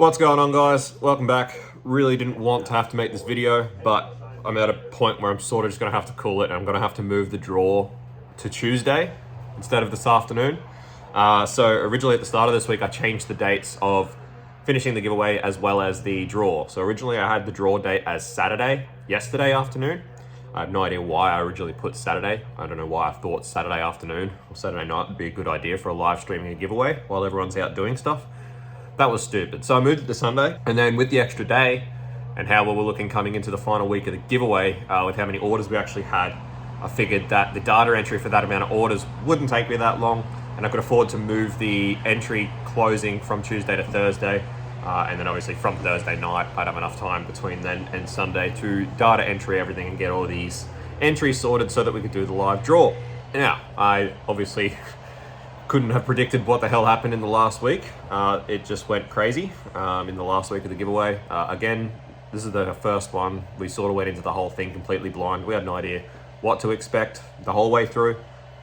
What's going on, guys? Welcome back. Really didn't want to have to make this video, but I'm at a point where I'm sort of just going to have to call it, and I'm going to have to move the draw to Tuesday instead of this afternoon. So originally at the start of this week, I changed the dates of finishing the giveaway as well as the draw. So originally I had the draw date as Saturday, yesterday afternoon. I have no idea why I originally put Saturday. I don't know why I thought Saturday afternoon or Saturday night would be a good idea for a live streaming a giveaway while everyone's out doing stuff. That was stupid. So I moved it to Sunday, and then with the extra day and how we were looking coming into the final week of the giveaway, with how many orders we actually had, I figured that the data entry for that amount of orders wouldn't take me that long, and I could afford to move the entry closing from Tuesday to Thursday, and then obviously from Thursday night, I'd have enough time between then and Sunday to data entry everything and get all these entries sorted so that we could do the live draw. Now, I obviously couldn't have predicted what the hell happened in the last week. It just went crazy in the last week of the giveaway. Again, this is the first one. We sort of went into the whole thing completely blind. We had no idea what to expect the whole way through.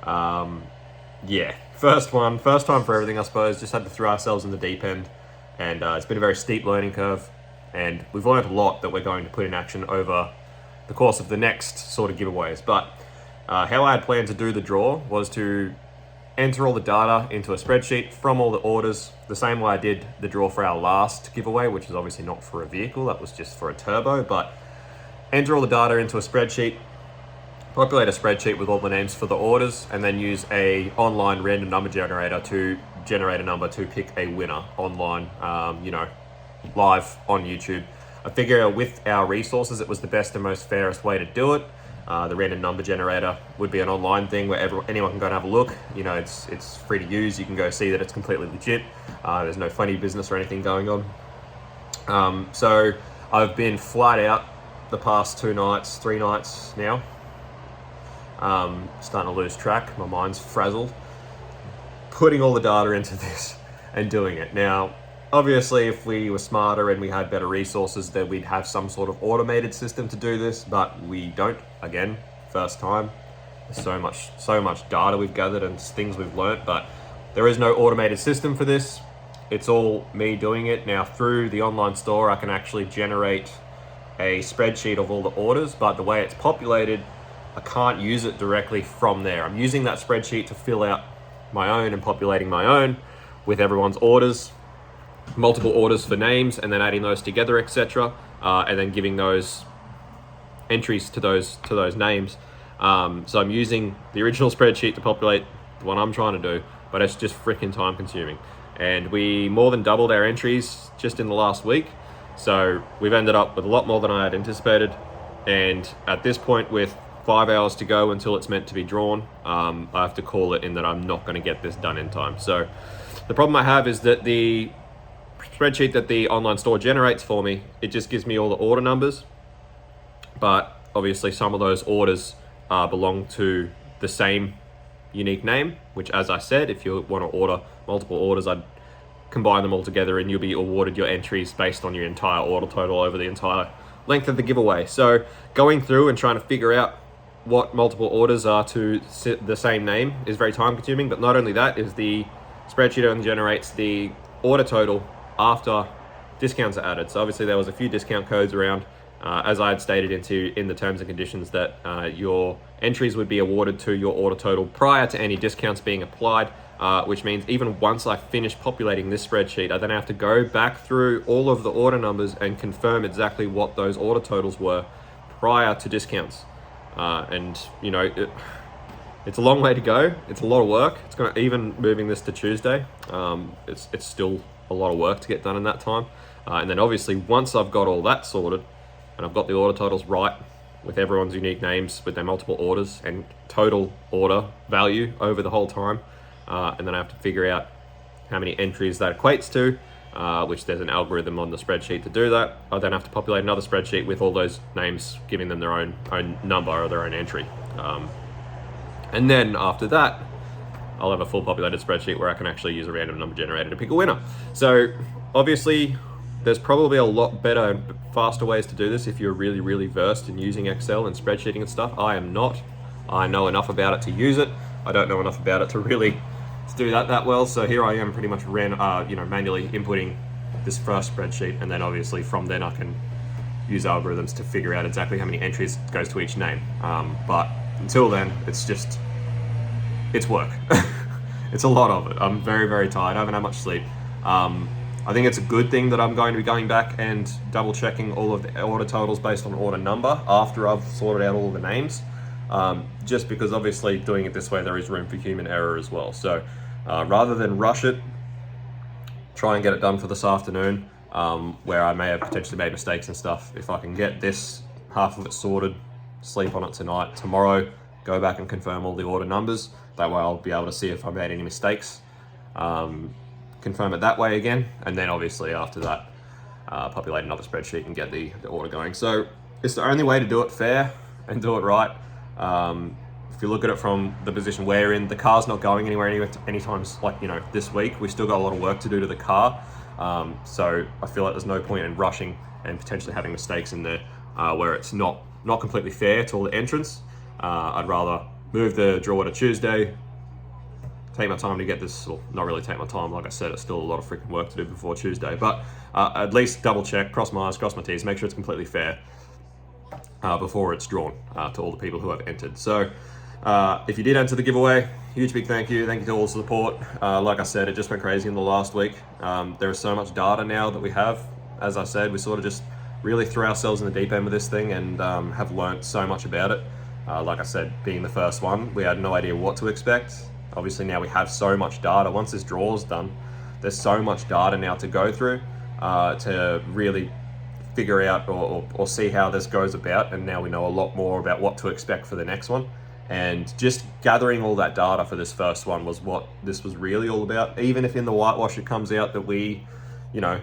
Yeah, first time for everything, I suppose. Just had to throw ourselves in the deep end. And it's been a very steep learning curve. And we've learned a lot that we're going to put in action over the course of the next sort of giveaways. But how I had planned to do the draw was to enter all the data into a spreadsheet from all the orders, the same way I did the draw for our last giveaway, which is obviously not for a vehicle, that was just for a turbo, but enter all the data into a spreadsheet, populate a spreadsheet with all the names for the orders, and then use a online random number generator to generate a number to pick a winner online, live on YouTube. I figure with our resources, it was the best and most fairest way to do it. The random number generator would be an online thing where anyone can go and have a look. You know, it's free to use. You can go see that it's completely legit. There's no funny business or anything going on. So I've been flat out the past 3 nights now. Starting to lose track. My mind's frazzled. Putting all the data into this and doing it. Now, obviously, if we were smarter and we had better resources, then we'd have some sort of automated system to do this, but we don't. Again, first time. There's so much data we've gathered and things we've learnt, but there is no automated system for this. It's all me doing it. Now, through the online store, I can actually generate a spreadsheet of all the orders, but the way it's populated, I can't use it directly from there. I'm using that spreadsheet to fill out my own and populating my own with everyone's orders, multiple orders for names, and then adding those together, etc., and then giving those entries to those names. So I'm using the original spreadsheet to populate the one I'm trying to do, but it's just freaking time consuming. And we more than doubled our entries just in the last week. So we've ended up with a lot more than I had anticipated. And at this point, with 5 hours to go until it's meant to be drawn, I have to call it in that I'm not going to get this done in time. So the problem I have is that the spreadsheet that the online store generates for me, it just gives me all the order numbers, but obviously some of those orders belong to the same unique name, which, as I said, if you want to order multiple orders, I'd combine them all together and you'll be awarded your entries based on your entire order total over the entire length of the giveaway. So going through and trying to figure out what multiple orders are to the same name is very time consuming, but not only that, is the spreadsheet only generates the order total after discounts are added. So obviously there was a few discount codes around, as I had stated in the terms and conditions, that your entries would be awarded to your order total prior to any discounts being applied, which means even once I finish populating this spreadsheet, I then have to go back through all of the order numbers and confirm exactly what those order totals were prior to discounts. And you know, it's a long way to go. It's a lot of work. It's going to, even moving this to Tuesday, it's still a lot of work to get done in that time. And then obviously once I've got all that sorted and I've got the order totals right with everyone's unique names with their multiple orders and total order value over the whole time, and then I have to figure out how many entries that equates to, which there's an algorithm on the spreadsheet to do that. I then have to populate another spreadsheet with all those names, giving them their own number or their own entry. And then after that, I'll have a full populated spreadsheet where I can actually use a random number generator to pick a winner. So obviously there's probably a lot better and faster ways to do this if you're really, really versed in using Excel and spreadsheeting and stuff. I am not. I know enough about it to use it. I don't know enough about it to really do that well. So here I am pretty much manually inputting this first spreadsheet, and then obviously from then I can use algorithms to figure out exactly how many entries goes to each name. But until then, it's work. It's a lot of it. I'm very, very tired. I haven't had much sleep. I think it's a good thing that I'm going to be going back and double checking all of the order totals based on order number after I've sorted out all of the names. Just because obviously doing it this way, there is room for human error as well. So rather than rush it, try and get it done for this afternoon, where I may have potentially made mistakes and stuff. If I can get this half of it sorted, sleep on it tonight, tomorrow, go back and confirm all the order numbers. That way I'll be able to see if I made any mistakes, confirm it that way again, and then obviously after that, populate another spreadsheet and get the order going. So it's the only way to do it fair and do it right. If you look at it from the position we're in, the car's not going anywhere anytime, like, you know, this week. We still got a lot of work to do to the car. So I feel like there's no point in rushing and potentially having mistakes in there where it's not completely fair to all the entrants. I'd rather move the draw to Tuesday, take my time to get this, well, not really take my time, like I said, it's still a lot of freaking work to do before Tuesday, but at least double check, cross my eyes, cross my T's, make sure it's completely fair before it's drawn to all the people who have entered. So if you did enter the giveaway, huge big thank you to all the support. Like I said, it just went crazy in the last week. There is so much data now that we have. As I said, we sort of just really threw ourselves in the deep end with this thing and have learnt so much about it. Like I said, being the first one, we had no idea what to expect. Obviously now we have so much data. Once this draw is done, there's so much data now to go through to really figure out or see how this goes about, and now we know a lot more about what to expect for the next one. And just gathering all that data for this first one was what this was really all about. Even if in the whitewash it comes out that we, you know,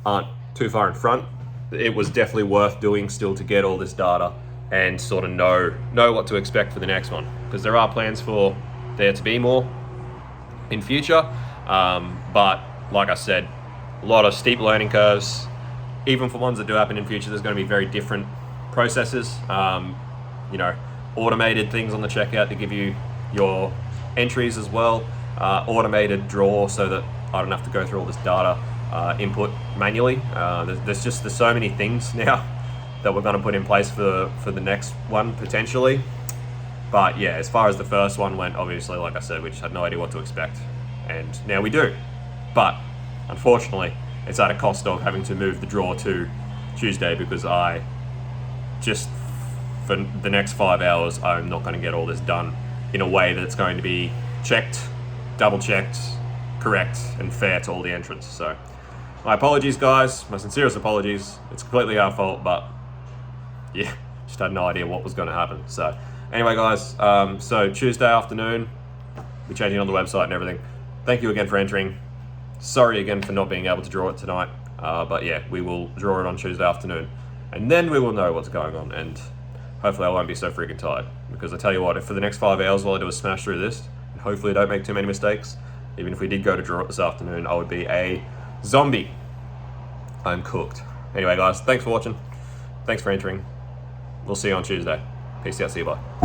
aren't too far in front, it was definitely worth doing still to get all this data and sort of know what to expect for the next one, because there are plans for there to be more in future, but like I said, a lot of steep learning curves. Even for ones that do happen in future, there's going to be very different processes, you know, automated things on the checkout to give you your entries as well, automated draw so that I don't have to go through all this data input manually. There's so many things now that we're going to put in place for the next one potentially. But yeah, as far as the first one went, obviously, like I said, we just had no idea what to expect, and now we do. But unfortunately, it's at a cost of having to move the draw to Tuesday, because I just, for the next 5 hours, I'm not going to get all this done in a way that's going to be checked, double checked, correct, and fair to all the entrants. So my apologies, guys, my sincerest apologies. It's completely our fault, but yeah, just had no idea what was going to happen. So anyway, guys, so Tuesday afternoon, we're changing on the website and everything. Thank you again for entering. Sorry again for not being able to draw it tonight, but yeah, we will draw it on Tuesday afternoon, and then we will know what's going on, and hopefully I won't be so freaking tired, because I tell you what, if for the next 5 hours all I do is smash through this, and hopefully don't make too many mistakes, even if we did go to draw it this afternoon, I would be a zombie. I'm cooked. Anyway, guys, thanks for watching. Thanks for entering. We'll see you on Tuesday. Peace out. See you. Bye.